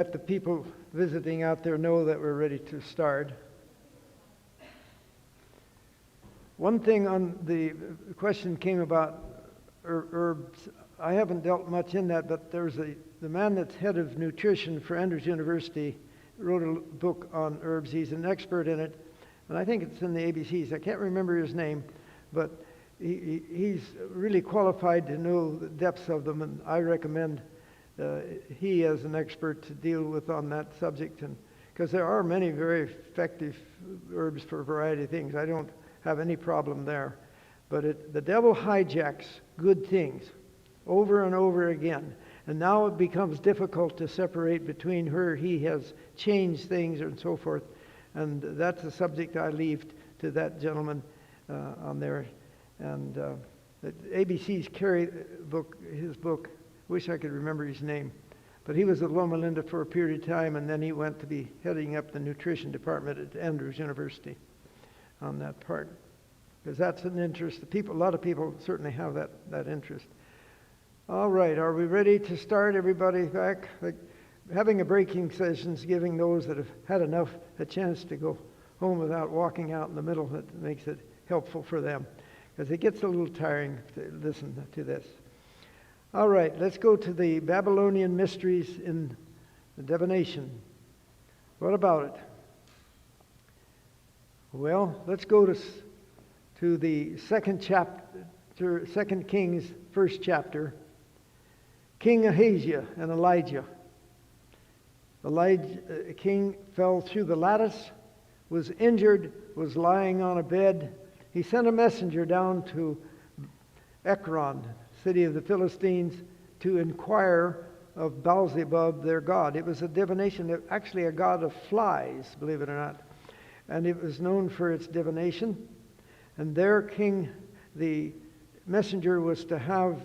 Let the people visiting out there know that we're ready to start. One thing on the question came about herbs. I haven't dealt much in that, but there's the man that's head of nutrition for Andrews University wrote a book on herbs. He's an expert in it, and I think it's in the ABCs. I can't remember his name, but he's really qualified to know the depths of them, and I recommend he as an expert to deal with on that subject, and because there are many very effective herbs for a variety of things. I don't have any problem there, but the devil hijacks good things over and over again, and now it becomes difficult to separate between where he has changed things and so forth, and that's a subject I leave to that gentleman on there. And the ABC's carry his book. Wish I could remember his name, but he was at Loma Linda for a period of time, and then he went to be heading up the nutrition department at Andrews University on that part, because that's an interest. A lot of people certainly have that interest. All right, are we ready to start? Everybody back? Having a breaking session is giving those that have had enough a chance to go home without walking out in the middle. That makes it helpful for them, because it gets a little tiring to listen to this. All right, let's go to the Babylonian mysteries in the divination. What about it? Well, let's go to the second chapter, 2 Kings, first chapter. King Ahaziah and Elijah. King fell through the lattice, was injured, was lying on a bed. He sent a messenger down to Ekron, city of the Philistines, to inquire of Beelzebub, their god. It was a divination, actually a god of flies, believe it or not. And it was known for its divination. And their king, the messenger, was to have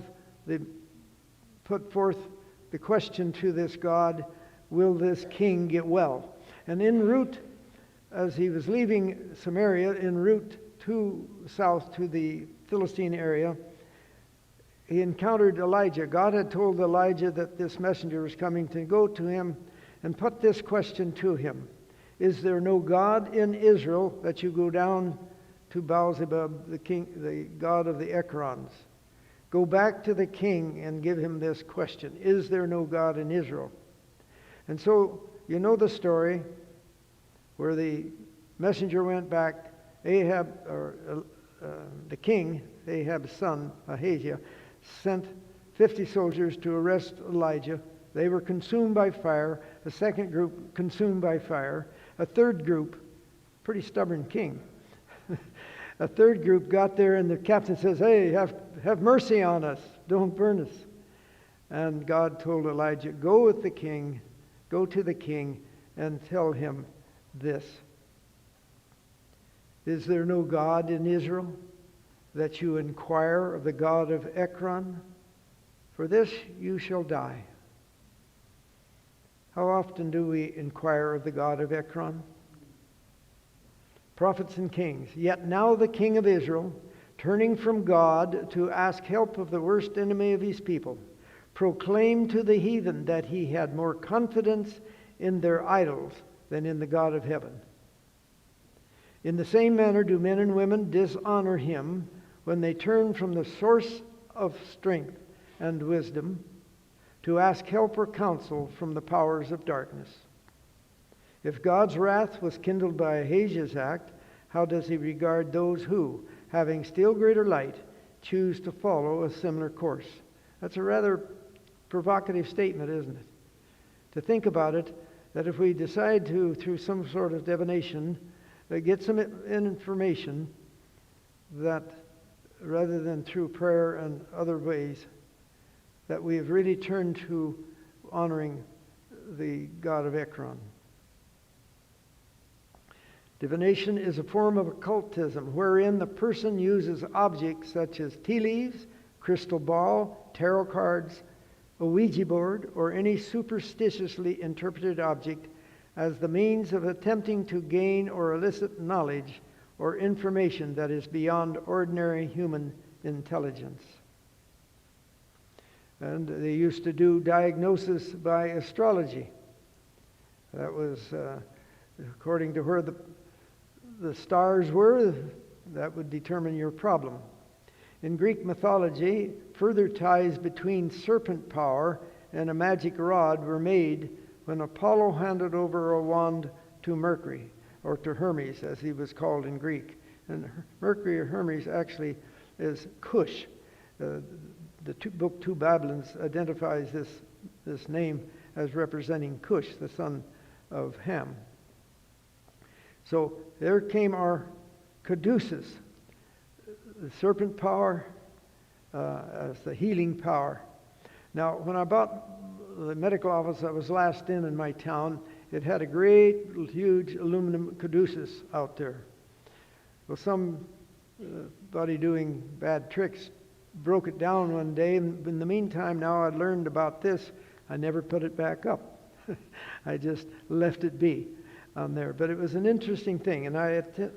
put forth the question to this god, will this king get well? And en route, as he was leaving Samaria, en route south to the Philistine area, he encountered Elijah. God had told Elijah that this messenger was coming to go to him and put this question to him. Is there no God in Israel that you go down to Beelzebub, the king, the god of the Ekrons? Go back to the king and give him this question. Is there no God in Israel? And so, you know the story where the messenger went back. The king, Ahab's son, Ahaziah, sent 50 soldiers to arrest Elijah. They were consumed by fire. A second group consumed by fire. A third group, pretty stubborn king. A third group got there, and the captain says, hey, have mercy on us. Don't burn us. And God told Elijah, go to the king, and tell him this. Is there no God in Israel that you inquire of the God of Ekron? For this you shall die. How often do we inquire of the God of Ekron? Prophets and kings. Yet now the king of Israel, turning from God to ask help of the worst enemy of his people, proclaimed to the heathen that he had more confidence in their idols than in the God of heaven. In the same manner do men and women dishonor him when they turn from the source of strength and wisdom to ask help or counsel from the powers of darkness. If God's wrath was kindled by Ahaziah's act, how does he regard those who, having still greater light, choose to follow a similar course? That's a rather provocative statement, isn't it? To think about it, that if we decide to, through some sort of divination, get some information that, rather than through prayer and other ways, that we have really turned to honoring the God of Ekron. Divination is a form of occultism wherein the person uses objects such as tea leaves, crystal ball, tarot cards, a Ouija board, or any superstitiously interpreted object as the means of attempting to gain or elicit knowledge or information that is beyond ordinary human intelligence. And they used to do diagnosis by astrology. That was according to where the stars were, that would determine your problem. In Greek mythology, further ties between serpent power and a magic rod were made when Apollo handed over a wand to Mercury, or to Hermes, as he was called in Greek. And Mercury or Hermes actually is Cush. The book Two Babylons identifies this name as representing Cush, the son of Ham. So there came our caduceus, the serpent power as the healing power. Now, when I bought the medical office I was last in my town, it had a great, huge aluminum caduceus out there. Well, somebody doing bad tricks broke it down one day, and in the meantime, now I'd learned about this, I never put it back up. I just left it be on there. But it was an interesting thing, and I had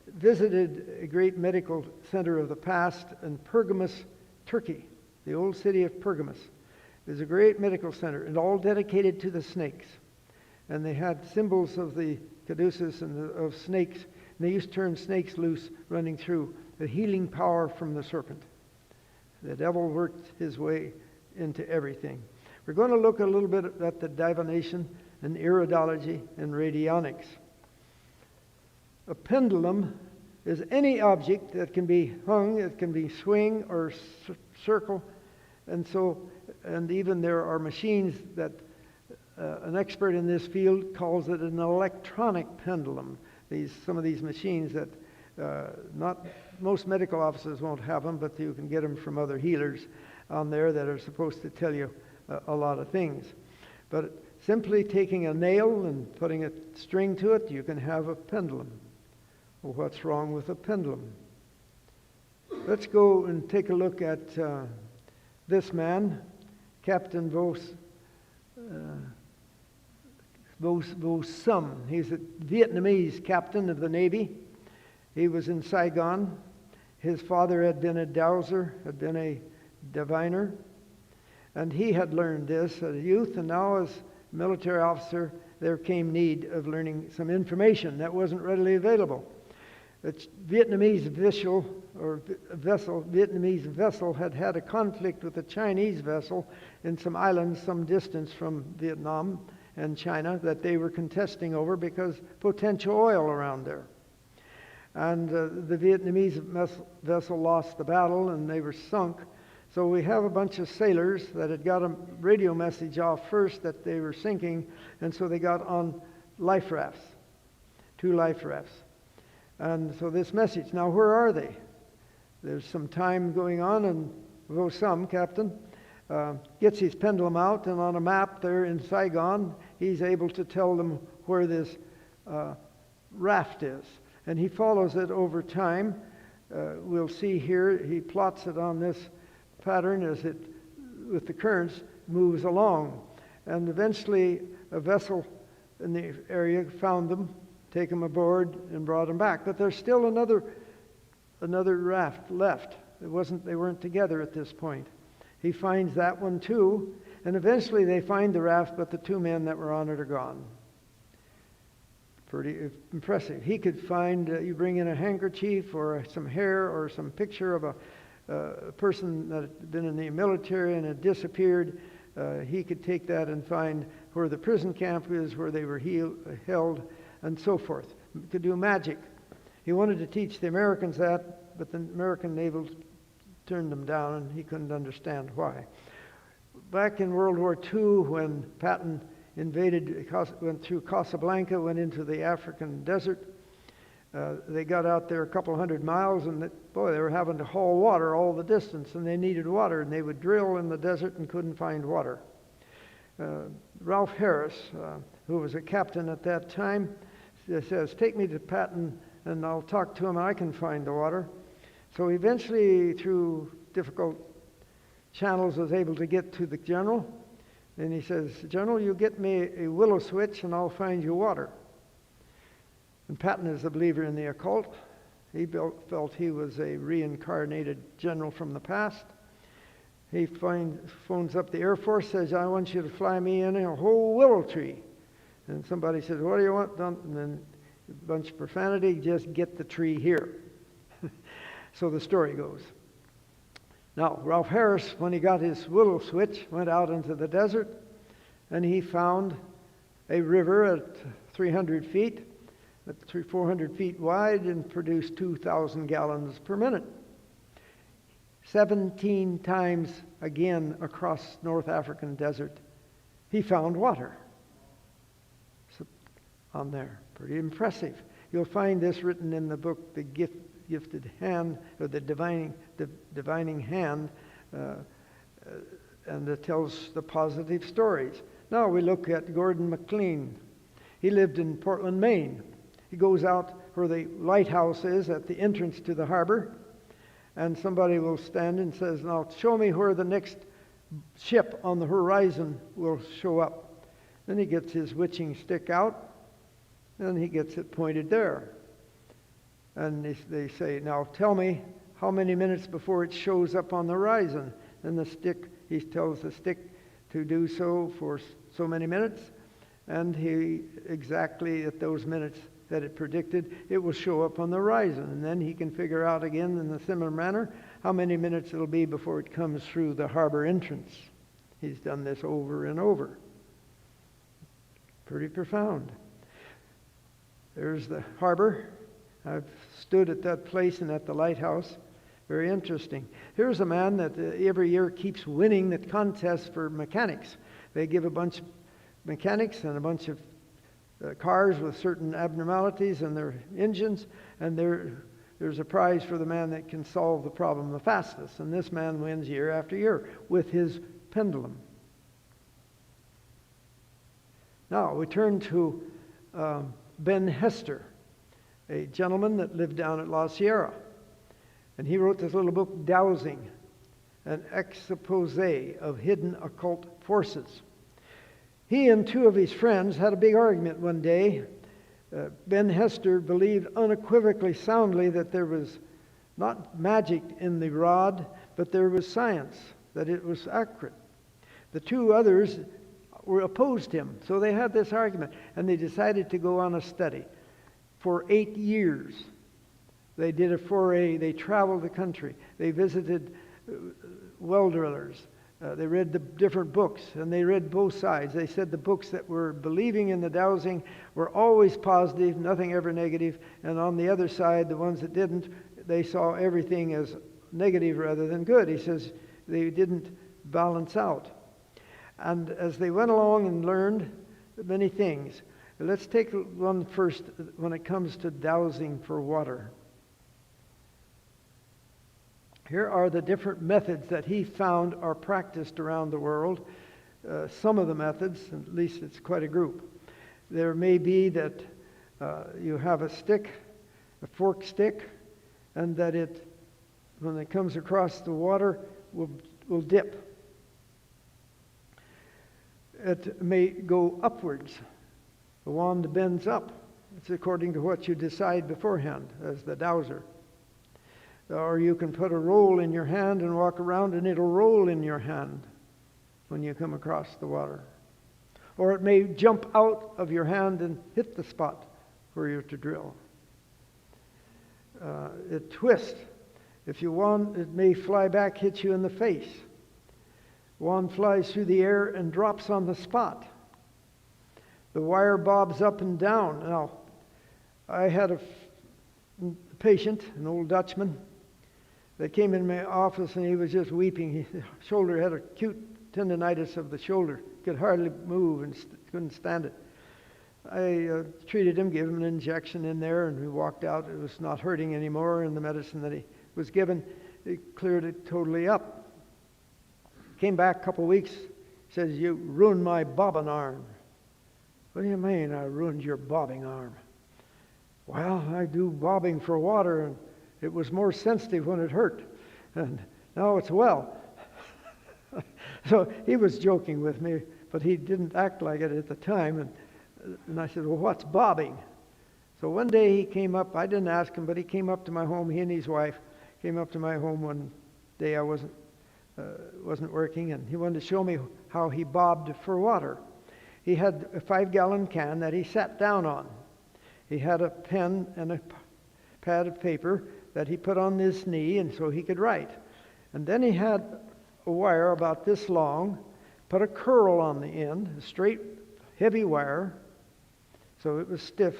visited a great medical center of the past in Pergamus, Turkey, the old city of Pergamus. It was a great medical center, and all dedicated to the snakes. And they had symbols of the caduceus and of snakes, and they used to turn snakes loose running through, the healing power from the serpent. The devil worked his way into everything. We're going to look a little bit at the divination and iridology and radionics. A pendulum is any object that can be hung, it can be swing or circle, and even there are machines that an expert in this field calls it an electronic pendulum. Some of these machines that not most medical offices won't have them, but you can get them from other healers on there that are supposed to tell you a lot of things. But simply taking a nail and putting a string to it, you can have a pendulum. Well, what's wrong with a pendulum? Let's go and take a look at this man, Captain Vo Sum. He's a Vietnamese captain of the Navy. He was in Saigon. His father had been a dowser, had been a diviner, and he had learned this as a youth, and now as a military officer, there came need of learning some information that wasn't readily available. The Vietnamese vessel had had a conflict with a Chinese vessel in some islands some distance from Vietnam and China that they were contesting over because potential oil around there. And the Vietnamese vessel lost the battle and they were sunk. So we have a bunch of sailors that had got a radio message off first that they were sinking, and so they got on life rafts, 2 life rafts. And so this message, now where are they? There's some time going on, and Vo Sum, captain, gets his pendulum out, and on a map there in Saigon, he's able to tell them where this raft is. And he follows it over time. We'll see here, he plots it on this pattern as it, with the currents, moves along. And eventually a vessel in the area found them, take them aboard, and brought them back. But there's still another raft left. They weren't together at this point. He finds that one too, and eventually they find the raft, but the 2 men that were on it are gone. Pretty impressive. He could find, you bring in a handkerchief or some hair or some picture of a person that had been in the military and had disappeared. He could take that and find where the prison camp is, where they were held, and so forth. He could do magic. He wanted to teach the Americans that, but the American naval turned them down, and he couldn't understand why. Back in World War II, when Patton went through Casablanca, went into the African desert, they got out there a couple 100 miles, and they were having to haul water all the distance, and they needed water, and they would drill in the desert and couldn't find water. Ralph Harris, who was a captain at that time, says, "Take me to Patton, and I'll talk to him, and I can find the water." So eventually, through difficult channels, was able to get to the general. And he says, "General, you get me a willow switch, and I'll find you water." And Patton is a believer in the occult. He felt he was a reincarnated general from the past. He phones up the Air Force, says, "I want you to fly me in a whole willow tree." And somebody says, what do you want done? And then a bunch of profanity, just get the tree here. So the story goes. Now, Ralph Harris, when he got his willow switch, went out into the desert, and he found a river at 300 feet, at 400 feet wide, and produced 2,000 gallons per minute. 17 times again across North African desert, he found water. So, on there, pretty impressive. You'll find this written in the book, The Gifted Hand, or the Divining Hand, and it tells the positive stories. Now we look at Gordon McLean. He lived in Portland, Maine. He goes out where the lighthouse is at the entrance to the harbor, and somebody will stand and says, now show me where the next ship on the horizon will show up. Then he gets his witching stick out, and he gets it pointed there. And they say, now tell me how many minutes before it shows up on the horizon. And the stick, he tells the stick to do so for so many minutes. And he exactly at those minutes that it predicted, it will show up on the horizon. And then he can figure out again in a similar manner how many minutes it'll be before it comes through the harbor entrance. He's done this over and over. Pretty profound. There's the harbor. I've stood at that place and at the lighthouse. Very interesting. Here's a man that every year keeps winning the contest for mechanics. They give a bunch of mechanics and a bunch of cars with certain abnormalities in their engines, and there's a prize for the man that can solve the problem the fastest. And this man wins year after year with his pendulum. Now we turn to Ben Hester, a gentleman that lived down at La Sierra. And he wrote this little book, Dowsing, an expose of hidden occult forces. He and two of his friends had a big argument one day. Ben Hester believed unequivocally soundly that there was not magic in the rod, but there was science, that it was accurate. The two others were opposed him, so they had this argument, and they decided to go on a study. For 8 years, they did a foray. They traveled the country. They visited well drillers. They read the different books, and they read both sides. They said the books that were believing in the dowsing were always positive, nothing ever negative, and on the other side, the ones that didn't, they saw everything as negative rather than good. He says they didn't balance out. And as they went along and learned many things, let's take one first when it comes to dowsing for water. Here are the different methods that he found are practiced around the world. Some of the methods, at least it's quite a group. There may be that you have a stick, a forked stick, and that it, when it comes across the water, will dip. It may go upwards. The wand bends up. It's according to what you decide beforehand as the dowser. Or you can put a roll in your hand and walk around, and it'll roll in your hand when you come across the water. Or it may jump out of your hand and hit the spot where you're to drill. It twists. If you want, it may fly back, hit you in the face. Wand flies through the air and drops on the spot. The wire bobs up and down. Now, I had a patient, an old Dutchman, that came in my office and he was just weeping. His shoulder had acute tendonitis of the shoulder. Could hardly move and couldn't stand it. I treated him, gave him an injection in there, and we walked out. It was not hurting anymore, and the medicine that he was given, it cleared it totally up. Came back a couple of weeks, says, "You ruined my bobbing arm." "What do you mean I ruined your bobbing arm?" "Well, I do bobbing for water, and it was more sensitive when it hurt, and now it's well." So he was joking with me, but he didn't act like it at the time. And I said, "Well, what's bobbing?" So one day he came up. I didn't ask him, but he came up to my home. He and his wife came up to my home one day. I wasn't working, and he wanted to show me how he bobbed for water. He had a 5-gallon can that he sat down on. He had a pen and a pad of paper that he put on his knee, and so he could write. And then he had a wire about this long, put a curl on the end, a straight, heavy wire, so it was stiff.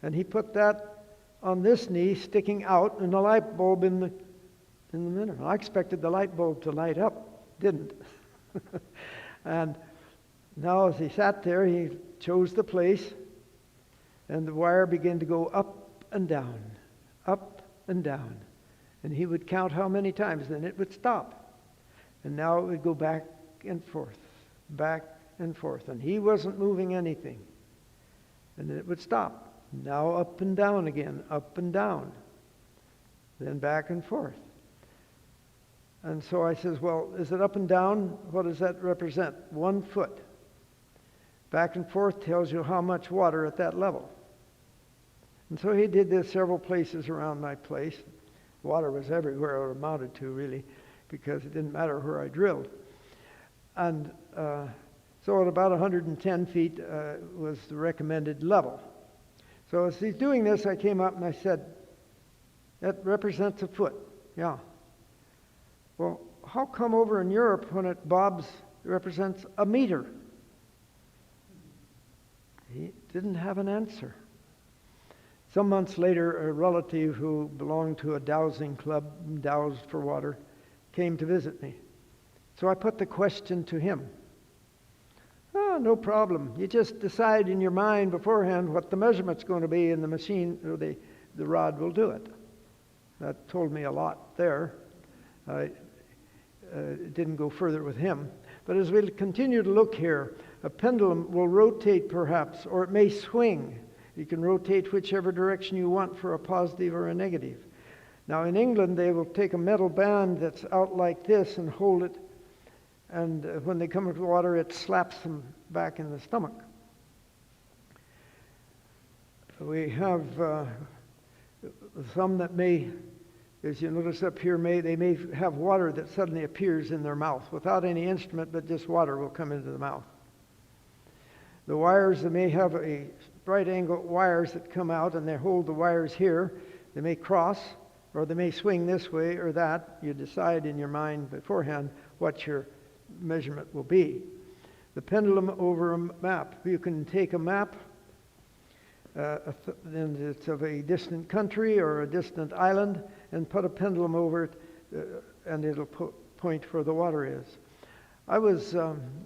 And he put that on this knee, sticking out, and a light bulb in the middle. I expected the light bulb to light up. Didn't. And now as he sat there, he chose the place, and the wire began to go up and down, up and down. And he would count how many times, then it would stop. And now it would go back and forth, and he wasn't moving anything. And then it would stop. Now up and down again, up and down, then back and forth. And so I says, well, is it up and down? What does that represent? 1 foot. Back and forth tells you how much water at that level. And so he did this several places around my place. Water was everywhere, or amounted to, really, because it didn't matter where I drilled. And so at about 110 feet was the recommended level. So as he's doing this, I came up and I said, that represents a foot. Yeah. Well, how come over in Europe when it bobs, it represents a meter? He didn't have an answer. Some months later, a relative who belonged to a dowsing club, dowsed for water, came to visit me. So I put the question to him. Oh, no problem. You just decide in your mind beforehand what the measurement's going to be, and the machine, or the rod will do it. That told me a lot there. I didn't go further with him. But as we continue to look here, a pendulum will rotate perhaps, or it may swing. You can rotate whichever direction you want for a positive or a negative. Now in England, they will take a metal band that's out like this and hold it, and when they come into water, it slaps them back in the stomach. We have some that may, as you notice up here, they may have water that suddenly appears in their mouth without any instrument, but just water will come into the mouth. The wires, they may have a right angle wires that come out, and they hold the wires here. They may cross, or they may swing this way or that. You decide in your mind beforehand what your measurement will be. The pendulum over a map. You can take a map, and it's of a distant country or a distant island, and put a pendulum over it, and it'll point where the water is. I was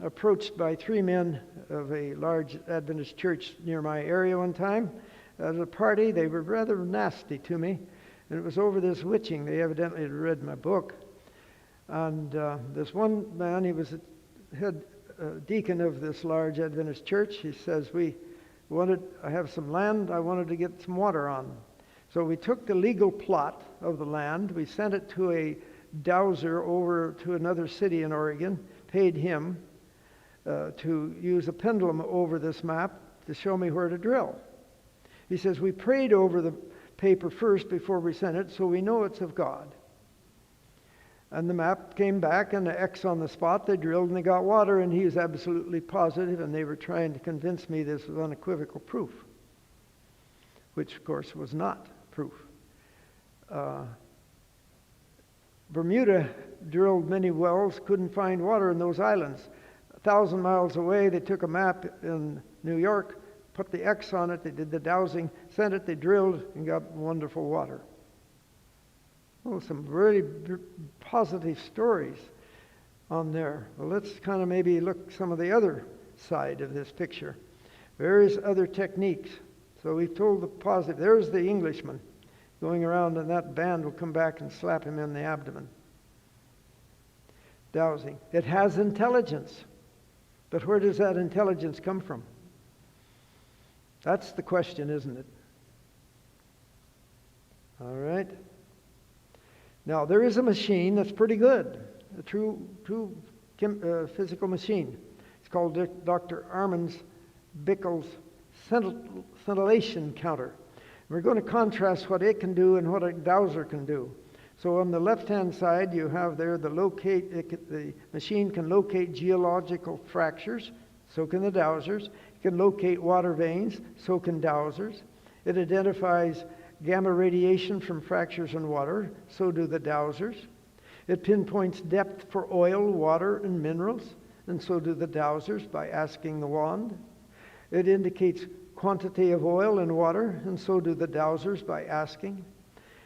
approached by 3 men of a large Adventist church near my area one time at a party. They were rather nasty to me, and it was over this witching. They evidently had read my book. And this one man, he was head deacon of this large Adventist church. He says, I have some land I wanted to get some water on. So we took the legal plot of the land. We sent it to a dowser over to another city in Oregon, paid him to use a pendulum over this map to show me where to drill. He says, we prayed over the paper first before we sent it, so we know it's of God. And the map came back, and the X on the spot, they drilled and they got water, and he was absolutely positive, and they were trying to convince me this was unequivocal proof, which of course was not proof. Bermuda drilled many wells, couldn't find water in those islands. 1,000 miles away, they took a map in New York, put the X on it, they did the dowsing, sent it, they drilled, and got wonderful water. Oh, some really positive stories on there. Well, let's kind of maybe look some of the other side of this picture. Various other techniques. So we've told the positive. There's the Englishman going around, and that band will come back and slap him in the abdomen. Dowsing. It has intelligence. But where does that intelligence come from? That's the question, isn't it? All right. Now, there is a machine that's pretty good, a true physical machine. It's called Dr. Armin Bickel's scintillation counter. We're going to contrast what it can do and what a dowser can do. So on the left-hand side, you have there the machine can locate geological fractures, so can the dowsers. It can locate water veins, so can dowsers. It identifies gamma radiation from fractures in water, so do the dowsers. It pinpoints depth for oil, water, and minerals, and so do the dowsers by asking the wand. It indicates quantity of oil and water, and so do the dowsers by asking.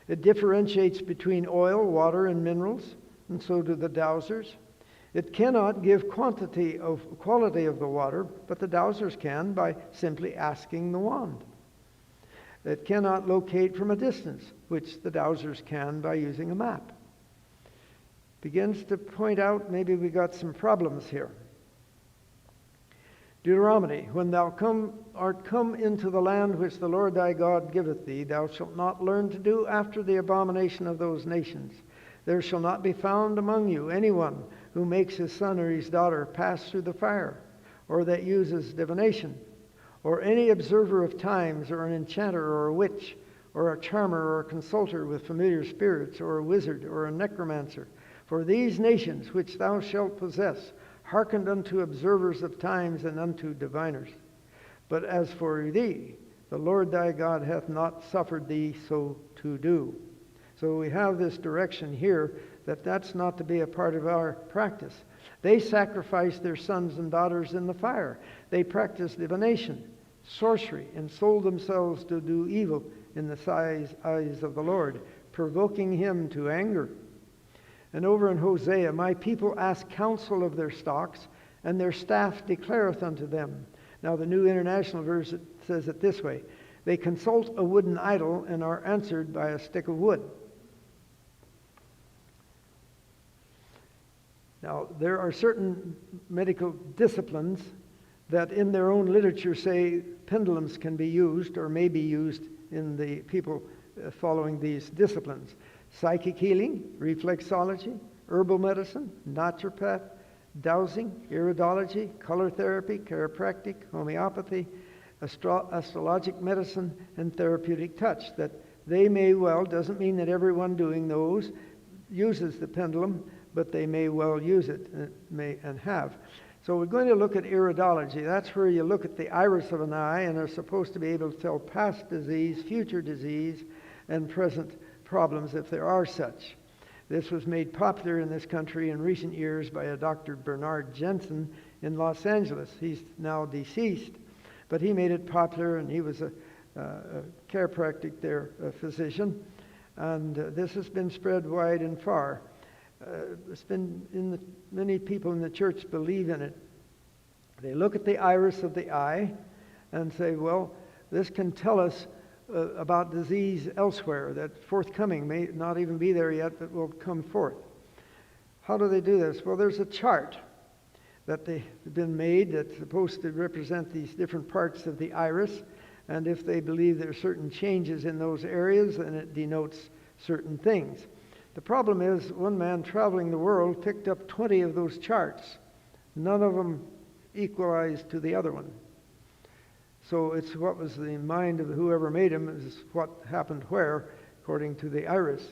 It differentiates between oil, water, and minerals, and so do the dowsers. It cannot give quality of the water, but the dowsers can by simply asking the wand. It cannot locate from a distance, which the dowsers can by using a map. Begins to point out maybe we got some problems here. Deuteronomy, when thou art come into the land which the Lord thy God giveth thee, thou shalt not learn to do after the abomination of those nations. There shall not be found among you anyone who makes his son or his daughter pass through the fire, or that uses divination, or any observer of times, or an enchanter, or a witch, or a charmer, or a consulter with familiar spirits, or a wizard, or a necromancer. For these nations which thou shalt possess hearkened unto observers of times and unto diviners. But as for thee, the Lord thy God hath not suffered thee so to do. So we have this direction here that that's not to be a part of our practice. They sacrificed their sons and daughters in the fire. They practiced divination, sorcery, and sold themselves to do evil in the eyes of the Lord, provoking him to anger. And over in Hosea, my people ask counsel of their stocks, and their staff declareth unto them. Now the New International Version says it this way: they consult a wooden idol and are answered by a stick of wood. Now, there are certain medical disciplines that in their own literature say pendulums can be used or may be used in the people following these disciplines. Psychic healing, reflexology, herbal medicine, naturopath, dowsing, iridology, color therapy, chiropractic, homeopathy, astrologic medicine, and therapeutic touch. That they may well, doesn't mean that everyone doing those uses the pendulum, but they may well use it and have. So we're going to look at iridology. That's where you look at the iris of an eye and are supposed to be able to tell past disease, future disease, and present problems if there are such. This was made popular in this country in recent years by a Dr. Bernard Jensen in Los Angeles. He's now deceased, but he made it popular, and he was a chiropractic there, a physician, and this has been spread wide and far. It's been many people in the church believe in it. They look at the iris of the eye and say, well, this can tell us about disease elsewhere that forthcoming may not even be there yet, but will come forth. How do they do this? Well, there's a chart that they've been made that's supposed to represent these different parts of the iris, and if they believe there are certain changes in those areas, then it denotes certain things. The problem is, one man traveling the world picked up 20 of those charts. None of them equalized to the other one. So it's what was the mind of whoever made him is what happened where, according to the iris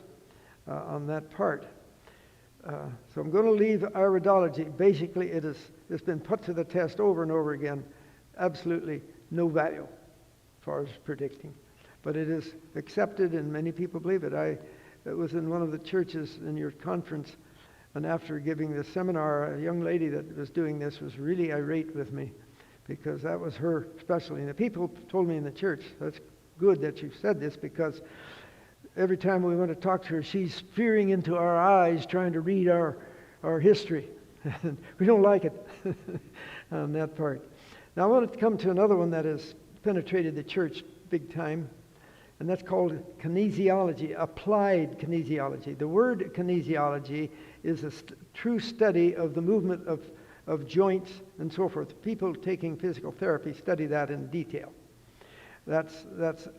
on that part. So I'm going to leave iridology. Basically, it's been put to the test over and over again. Absolutely no value as far as predicting. But it is accepted, and many people believe it. It was in one of the churches in your conference, and after giving the seminar, a young lady that was doing this was really irate with me, because that was her specialty. And the people told me in the church, that's good that you said this, because every time we want to talk to her, she's peering into our eyes trying to read our history. We don't like it on that part. Now I want to come to another one that has penetrated the church big time, and that's called kinesiology, applied kinesiology. The word kinesiology is a true study of the movement of joints and so forth. People taking physical therapy study that in detail. That's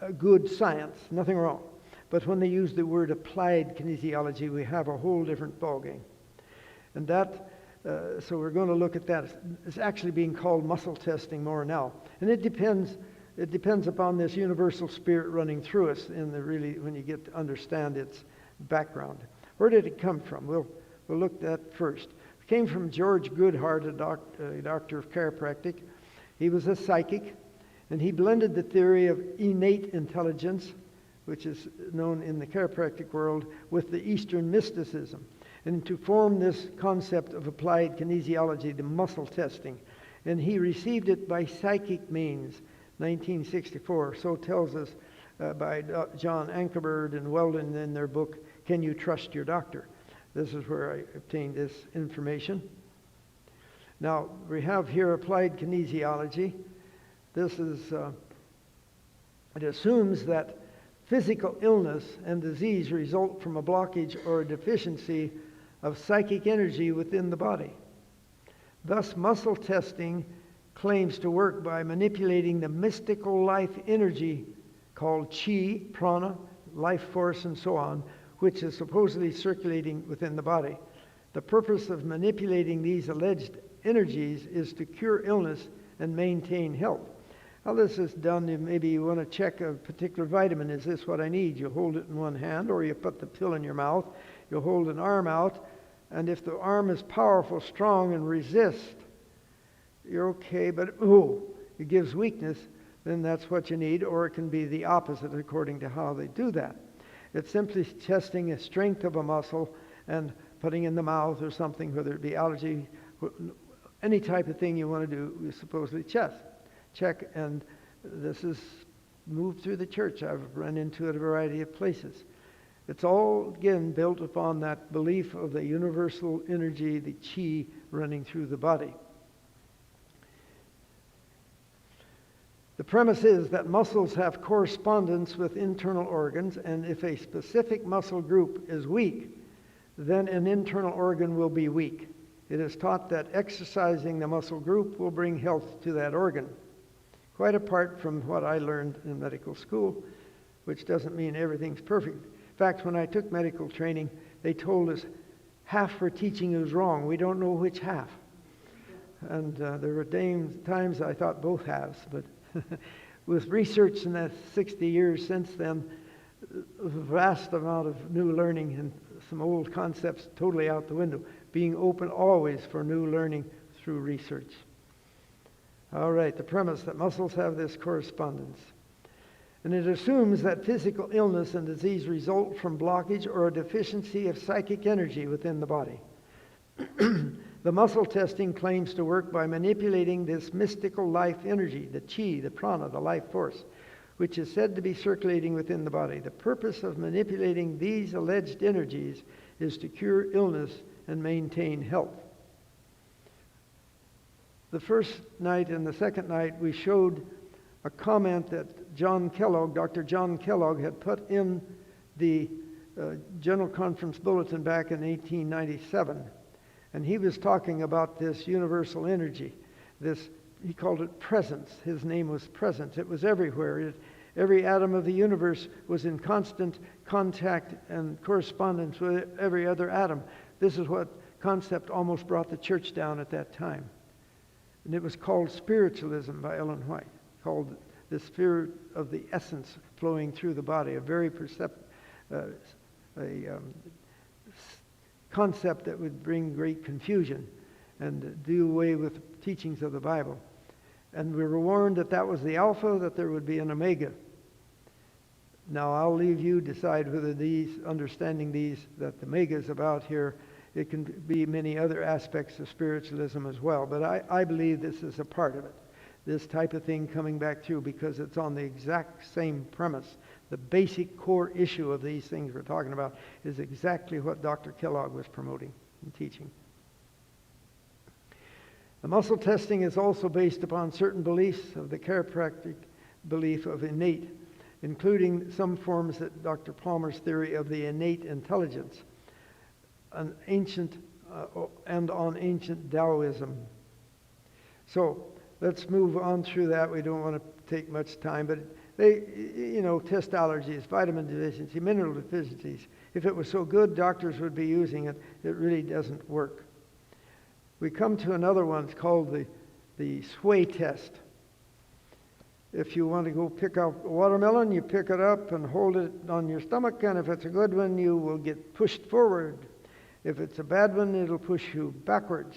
a good science, nothing wrong. But when they use the word applied kinesiology, we have a whole different ballgame. And that, so we're going to look at that. It's actually being called muscle testing more now. And it depends upon this universal spirit running through us when you get to understand its background. Where did it come from? We'll look at that first. came from George Goodhart, a doctor of chiropractic. He was a psychic, and he blended the theory of innate intelligence, which is known in the chiropractic world, with the Eastern mysticism, and to form this concept of applied kinesiology, the muscle testing. And he received it by psychic means, 1964. So tells us by John Ankerbird and Weldon in their book, Can You Trust Your Doctor? This is where I obtained this information. Now, we have here applied kinesiology. This is, it assumes that physical illness and disease result from a blockage or a deficiency of psychic energy within the body. Thus, muscle testing claims to work by manipulating the mystical life energy called chi, prana, life force, and so on, which is supposedly circulating within the body. The purpose of manipulating these alleged energies is to cure illness and maintain health. How this is done, maybe you want to check a particular vitamin. Is this what I need? You hold it in one hand, or you put the pill in your mouth. You hold an arm out, and if the arm is powerful, strong, and resist, you're okay. But it gives weakness, then that's what you need, or it can be the opposite according to how they do that. It's simply testing the strength of a muscle and putting in the mouth or something, whether it be allergy, any type of thing you want to do, you supposedly check, and this is moved through the church. I've run into it a variety of places. It's all, again, built upon that belief of the universal energy, the chi, running through the body. The premise is that muscles have correspondence with internal organs, and if a specific muscle group is weak, then an internal organ will be weak. It is taught that exercising the muscle group will bring health to that organ. Quite apart from what I learned in medical school, which doesn't mean everything's perfect. In fact, when I took medical training, they told us half we're teaching is wrong. We don't know which half. And there were times I thought both halves, but with research in the 60 years since then, a vast amount of new learning and some old concepts totally out the window, being open always for new learning through research. All right, the premise that muscles have this correspondence. And it assumes that physical illness and disease result from blockage or a deficiency of psychic energy within the body. The muscle testing claims to work by manipulating this mystical life energy, the chi, the prana, the life force, which is said to be circulating within the body. The purpose of manipulating these alleged energies is to cure illness and maintain health. The first night and the second night, we showed a comment that Dr. John Kellogg had put in the General Conference Bulletin back in 1897. And he was talking about this universal energy. He called it presence. His name was presence. It was everywhere. Every atom of the universe was in constant contact and correspondence with every other atom. This is what concept almost brought the church down at that time. And it was called spiritualism by Ellen White, called the spirit of the essence flowing through the body, a very concept that would bring great confusion and do away with teachings of the Bible. And we were warned that that was the Alpha, that there would be an Omega. Now I'll leave you decide whether understanding that the Omega is about here, it can be many other aspects of spiritualism as well. But I believe this is a part of it. This type of thing coming back through, because it's on the exact same premise. The basic core issue of these things we're talking about is exactly what Dr. Kellogg was promoting and teaching. The muscle testing is also based upon certain beliefs of the chiropractic belief of innate, including some forms that Dr. Palmer's theory of the innate intelligence, an ancient and on ancient Taoism. So let's move on through that. We don't want to take much time, but they, test allergies, vitamin deficiency, mineral deficiencies. If it was so good, doctors would be using it. It really doesn't work. We come to another one. It's called the sway test. If you want to go pick up a watermelon, you pick it up and hold it on your stomach, and if it's a good one, you will get pushed forward. If it's a bad one, it'll push you backwards.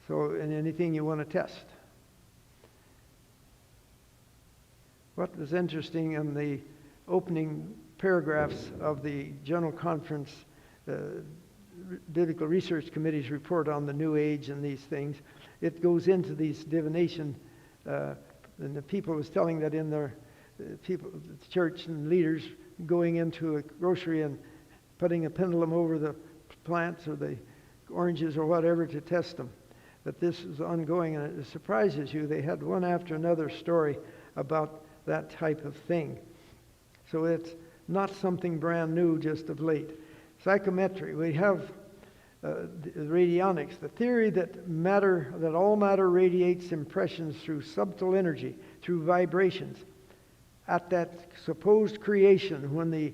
So in anything you want to test. What was interesting in the opening paragraphs of the General Conference Biblical Research Committee's report on the New Age and these things, it goes into these divination, and the people was telling that in their people, the church and leaders going into a grocery and putting a pendulum over the plants or the oranges or whatever to test them. That this is ongoing, and it surprises you. They had one after another story about that type of thing. So it's not something brand new just of late. Psychometry, we have the radionics, the theory that all matter radiates impressions through subtle energy, through vibrations. At that supposed creation, when the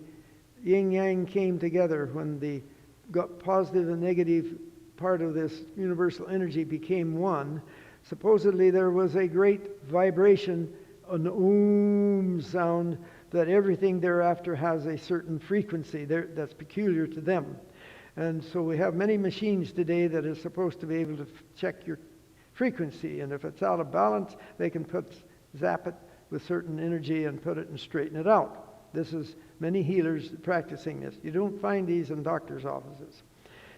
yin-yang came together, when the positive and negative part of this universal energy became one, supposedly there was a great vibration, an oom sound, that everything thereafter has a certain frequency that's peculiar to them. And so we have many machines today that are supposed to be able to check your frequency, and if it's out of balance, they can zap it with certain energy and put it and straighten it out. This is many healers practicing this. You don't find these in doctors' offices.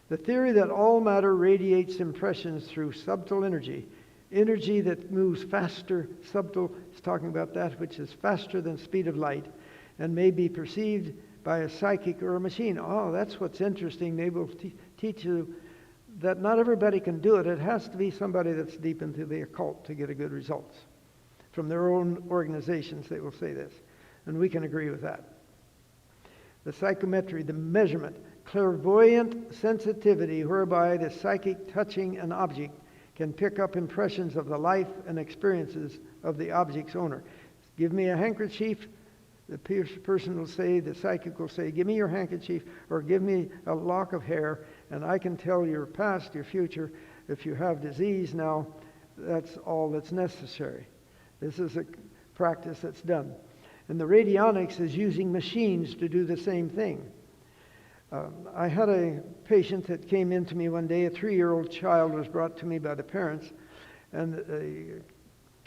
The theory that all matter radiates impressions through subtle energy that moves faster, subtle, is talking about that which is faster than speed of light and may be perceived by a psychic or a machine. Oh, that's what's interesting. They will teach you that not everybody can do it. It has to be somebody that's deep into the occult to get a good results. From their own organizations, they will say this. And we can agree with that. The psychometry, the measurement, clairvoyant sensitivity whereby the psychic touching an object can pick up impressions of the life and experiences of the object's owner. Give me a handkerchief, the person will say, the psychic will say, give me your handkerchief or give me a lock of hair and I can tell your past, your future. If you have disease now, that's all that's necessary. This is a practice that's done. And the radionics is using machines to do the same thing. I had a patient that came in to me one day. A 3-year-old child was brought to me by the parents, and a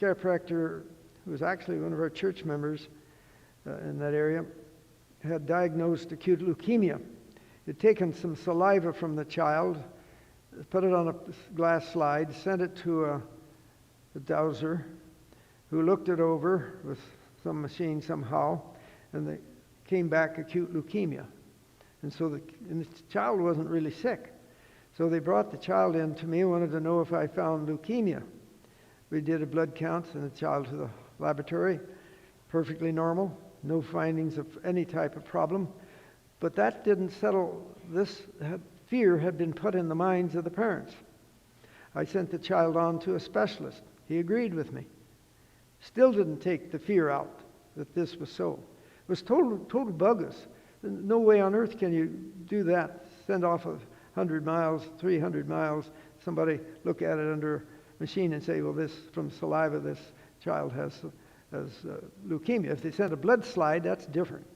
chiropractor, who was actually one of our church members in that area, had diagnosed acute leukemia. He'd taken some saliva from the child, put it on a glass slide, sent it to a dowser, who looked it over with some machine somehow, and they came back acute leukemia. And so the child wasn't really sick. So they brought the child in to me, wanted to know if I found leukemia. We did a blood count, sent the child to the laboratory, perfectly normal, no findings of any type of problem. But that didn't settle. Fear had been put in the minds of the parents. I sent the child on to a specialist. He agreed with me. Still didn't take the fear out that this was so. It was total bogus. No way on earth can you do that. Send off 100 miles, 300 miles, somebody look at it under a machine and say, well, this from saliva, this child has leukemia. If they send a blood slide, that's different.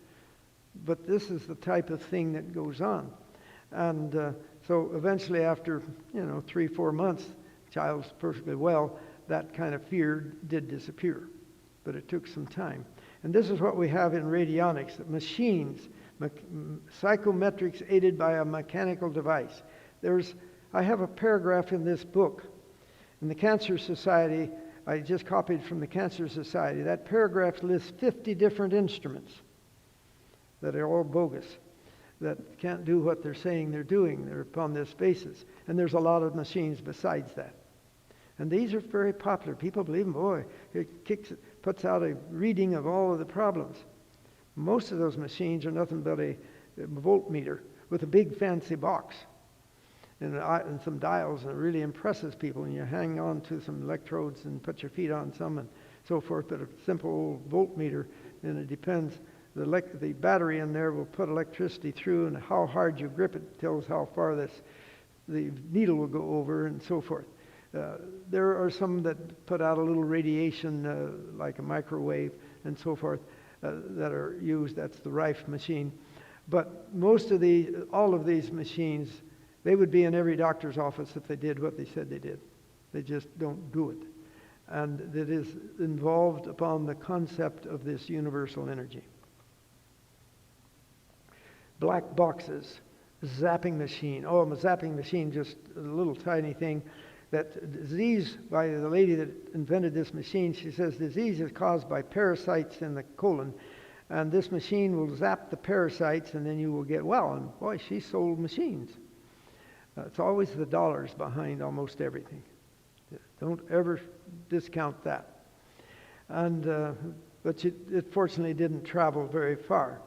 But this is the type of thing that goes on. And so eventually after, 3-4 months, the child's perfectly well, that kind of fear did disappear. But it took some time. And this is what we have in radionics, machines, psychometrics aided by a mechanical device. I have a paragraph in this book. In the Cancer Society, I just copied from the Cancer Society. That paragraph lists 50 different instruments that are all bogus, that can't do what they're saying they're doing. They're upon this basis. And there's a lot of machines besides that. And these are very popular. People believe them. Boy, it puts out a reading of all of the problems. Most of those machines are nothing but a voltmeter with a big fancy box and some dials, and it really impresses people. And you hang on to some electrodes and put your feet on some and so forth. But a simple old voltmeter, and it depends. The battery in there will put electricity through, and how hard you grip it tells how far the needle will go over, and so forth. There are some that put out a little radiation, like a microwave and so forth, that are used. That's the Rife machine. But all of these machines, they would be in every doctor's office if they did what they said they did. They just don't do it. And it is involved upon the concept of this universal energy. Black boxes, zapping machine. Oh, a zapping machine, just a little tiny thing. That disease, by the lady that invented this machine, she says disease is caused by parasites in the colon. And this machine will zap the parasites and then you will get well. And boy, she sold machines. It's always the dollars behind almost everything. Don't ever discount that. And but it fortunately didn't travel very far.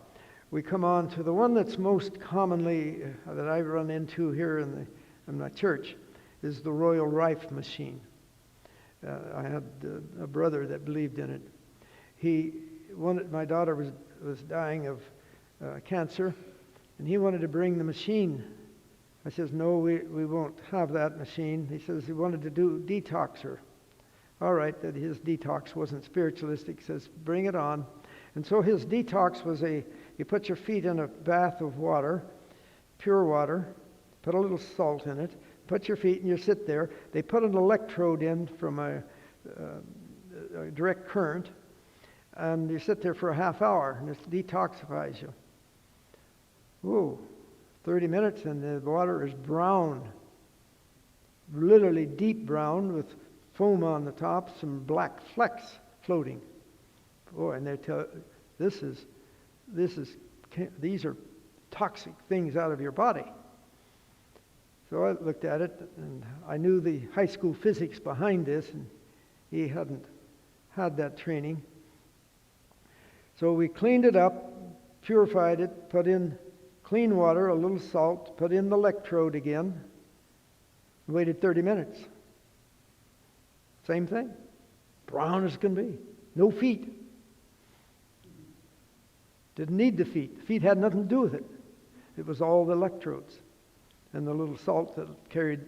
We come on to the one that's most commonly that I run into here in my church is the Royal Rife machine. I had a brother that believed in it. My daughter was dying of cancer, and he wanted to bring the machine. I says, no, we won't have that machine. He says he wanted to detox her. All right, that his detox wasn't spiritualistic. He says, bring it on. And so his detox was you put your feet in a bath of water, pure water, put a little salt in it, put your feet and you sit there. They put an electrode in from a direct current, and you sit there for a half hour, and it detoxifies you. Whoa, 30 minutes and the water is brown, literally deep brown with foam on the top, some black flecks floating. Boy, and they tell these are toxic things out of your body. So I looked at it, and I knew the high school physics behind this, and he hadn't had that training. So we cleaned it up, purified it, put in clean water, a little salt, put in the electrode again, waited 30 minutes. Same thing. Brown as can be. No feet. Didn't need the feet. The feet had nothing to do with it. It was all the electrodes and the little salt that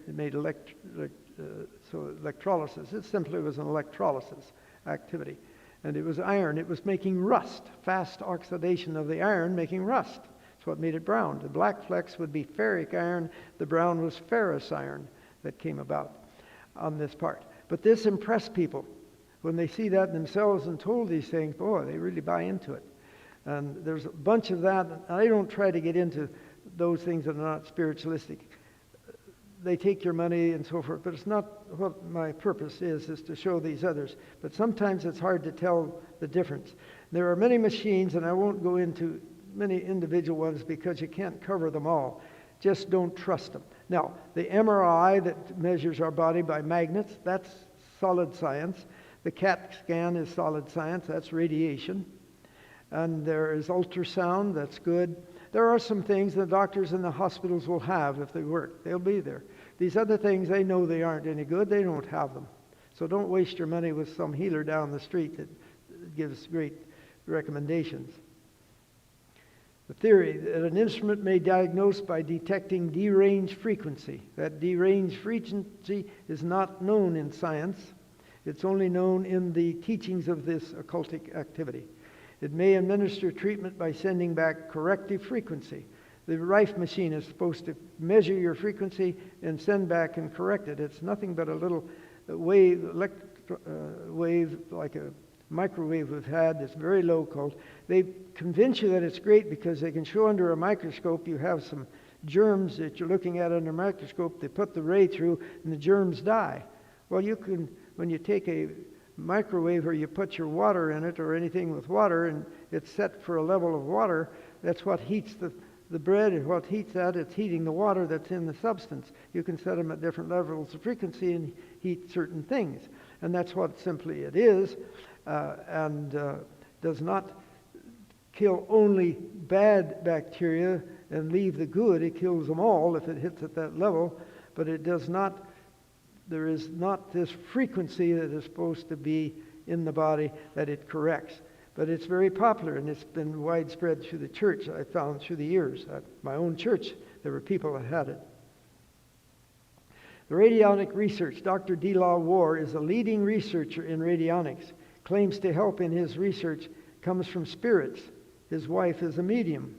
made electrolysis. It simply was an electrolysis activity. And it was iron. It was making rust, fast oxidation of the iron making rust. That's what made it brown. The black flecks would be ferric iron. The brown was ferrous iron that came about on this part. But this impressed people. When they see that themselves and told these things, boy, they really buy into it. And there's a bunch of that. I don't try to get into those things that are not spiritualistic. They take your money and so forth, but it's not what my purpose is to show these others. But sometimes it's hard to tell the difference. There are many machines, and I won't go into many individual ones because you can't cover them all. Just don't trust them. Now, the MRI that measures our body by magnets, that's solid science. The CAT scan is solid science, that's radiation. And there is ultrasound, that's good. There are some things the doctors in the hospitals will have if they work. They'll be there. These other things, they know they aren't any good. They don't have them. So don't waste your money with some healer down the street that gives great recommendations. The theory that an instrument may diagnose by detecting deranged frequency. That deranged frequency is not known in science. It's only known in the teachings of this occultic activity. It may administer treatment by sending back corrective frequency. The Rife machine is supposed to measure your frequency and send back and correct it. It's nothing but a little wave, wave like a microwave we've had that's very low cold. They convince you that it's great because they can show under a microscope you have some germs that you're looking at under a microscope. They put the ray through and the germs die. Well, you can, when you take a microwave or you put your water in it or anything with water and it's set for a level of water, that's what heats the bread, and what heats that, it's heating the water that's in the substance. You can set them at different levels of frequency and heat certain things. And that's what simply it is, and does not kill only bad bacteria and leave the good. It kills them all if it hits at that level, but it does not. There is not this frequency that is supposed to be in the body that it corrects. But it's very popular, and it's been widespread through the church, I found, through the years. At my own church, there were people that had it. The radionic research. Dr. D. Law War is a leading researcher in radionics. Claims to help in his research comes from spirits. His wife is a medium.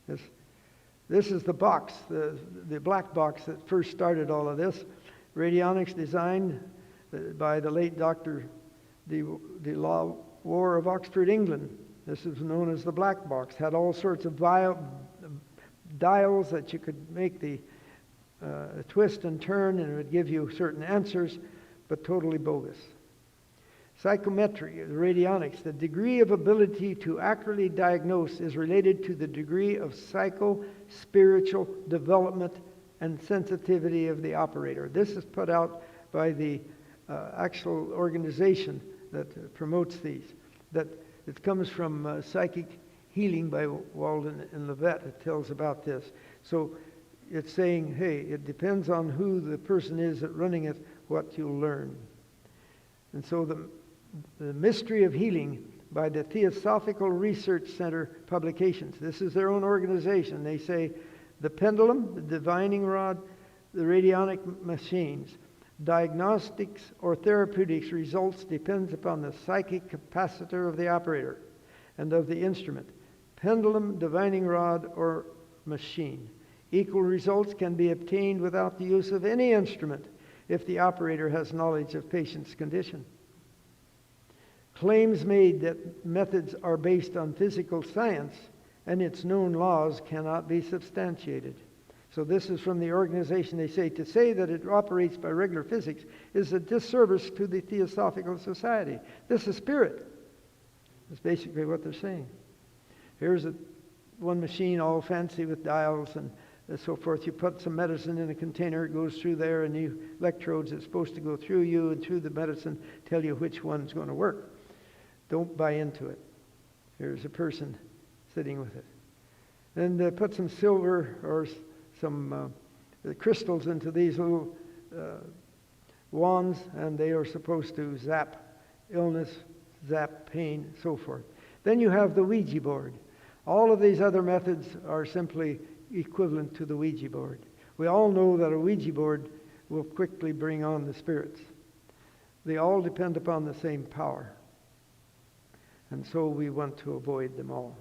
This is the box, the black box that first started all of this. Radionics designed by the late Dr. De War of Oxford, England. This is known as the black box. Had all sorts of dials that you could make the twist and turn, and it would give you certain answers, but totally bogus. Psychometry, radionics, the degree of ability to accurately diagnose is related to the degree of psycho-spiritual development and sensitivity of the operator. This is put out by the actual organization that promotes these. That it comes from Psychic Healing by Walden and Levet. It tells about this. So it's saying, hey, it depends on who the person is that running it, what you'll learn. And so the Mystery of Healing by the Theosophical Research Center publications. This is their own organization. They say the pendulum, the divining rod, the radionic machines, diagnostics or therapeutics results depends upon the psychic capacitor of the operator and of the instrument. Pendulum, divining rod, or machine. Equal results can be obtained without the use of any instrument if the operator has knowledge of patient's condition. Claims made that methods are based on physical science and its known laws cannot be substantiated. So this is from the organization. They say to say that it operates by regular physics is a disservice to the Theosophical Society. This is spirit. That's basically what they're saying. Here's one machine all fancy with dials and so forth. You put some medicine in a container, it goes through there, and the electrodes are supposed to go through you and through the medicine, tell you which one's going to work. Don't buy into it. Here's a person sitting with it. Then put some silver or some crystals into these little wands, and they are supposed to zap illness, zap pain, so forth. Then you have the Ouija board. All of these other methods are simply equivalent to the Ouija board. We all know that a Ouija board will quickly bring on the spirits. They all depend upon the same power. And so we want to avoid them all.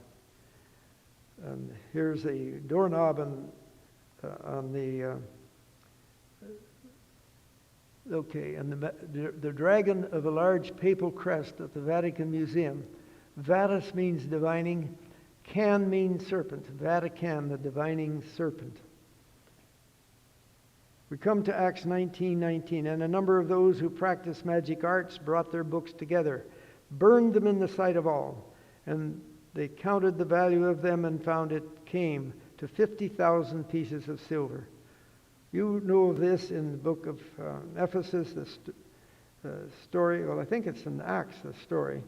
And here's a doorknob on the the dragon of a large papal crest at the Vatican Museum. Vatus means divining. Can means serpent. Vatican, the divining serpent. We come to Acts 19:19, and a number of those who practiced magic arts brought their books together, burned them in the sight of all, and they counted the value of them and found it came to 50,000 pieces of silver. You know of this in the book of Ephesus, the story. Well, I think it's in Acts, the story.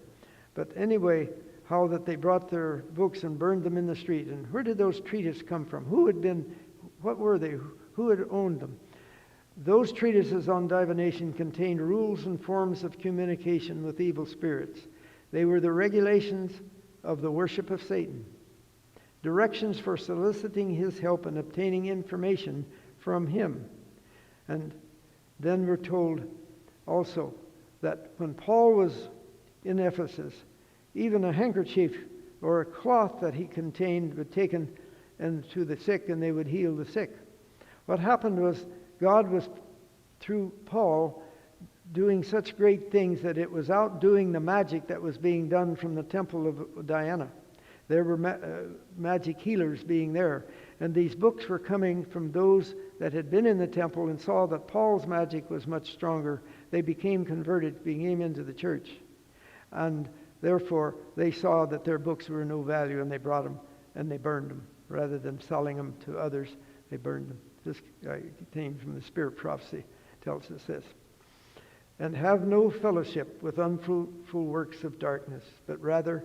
But anyway, how that they brought their books and burned them in the street. And where did those treatises come from? What were they? Who had owned them? Those treatises on divination contained rules and forms of communication with evil spirits. They were the regulations of the worship of Satan, directions for soliciting his help and obtaining information from him. And then we're told also that when Paul was in Ephesus, even a handkerchief or a cloth that he contained was taken to the sick, and they would heal the sick. What happened was God was, through Paul, doing such great things that it was outdoing the magic that was being done from the temple of Diana. There were magic healers being there. And these books were coming from those that had been in the temple and saw that Paul's magic was much stronger. They became converted, became into the church. And therefore, they saw that their books were no value, and they brought them and they burned them. Rather than selling them to others, they burned them. This came from the Spirit Prophecy, tells us this. And have no fellowship with unfruitful works of darkness, but rather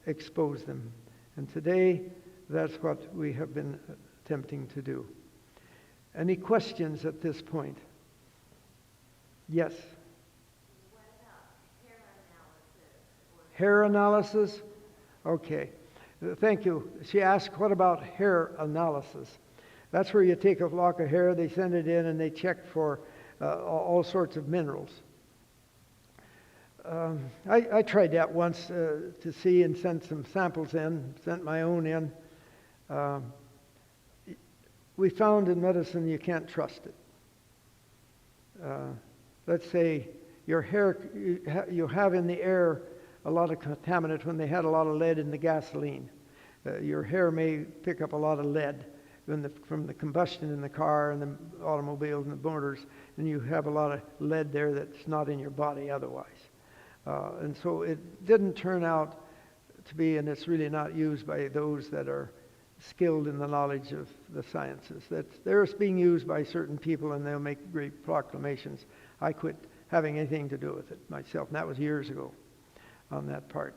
expose them. And today, that's what we have been attempting to do. Any questions at this point? Yes? What about Hair hair analysis? analysis? Okay. Thank you. She asked, what about hair analysis? That's where you take a lock of hair, they send it in, and they check for all sorts of minerals. I tried that once to see and sent some samples in, sent my own in. We found in medicine you can't trust it. Let's say your hair, you have in the air a lot of contaminant when they had a lot of lead in the gasoline. Your hair may pick up a lot of lead from the combustion in the car and the automobiles and the motors, and you have a lot of lead there that's not in your body otherwise. And so it didn't turn out to be, and it's really not used by those that are skilled in the knowledge of the sciences. They're being used by certain people, and they'll make great proclamations. I quit having anything to do with it myself, and that was years ago on that part.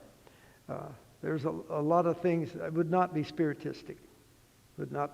There's a lot of things that would not be spiritistic, would not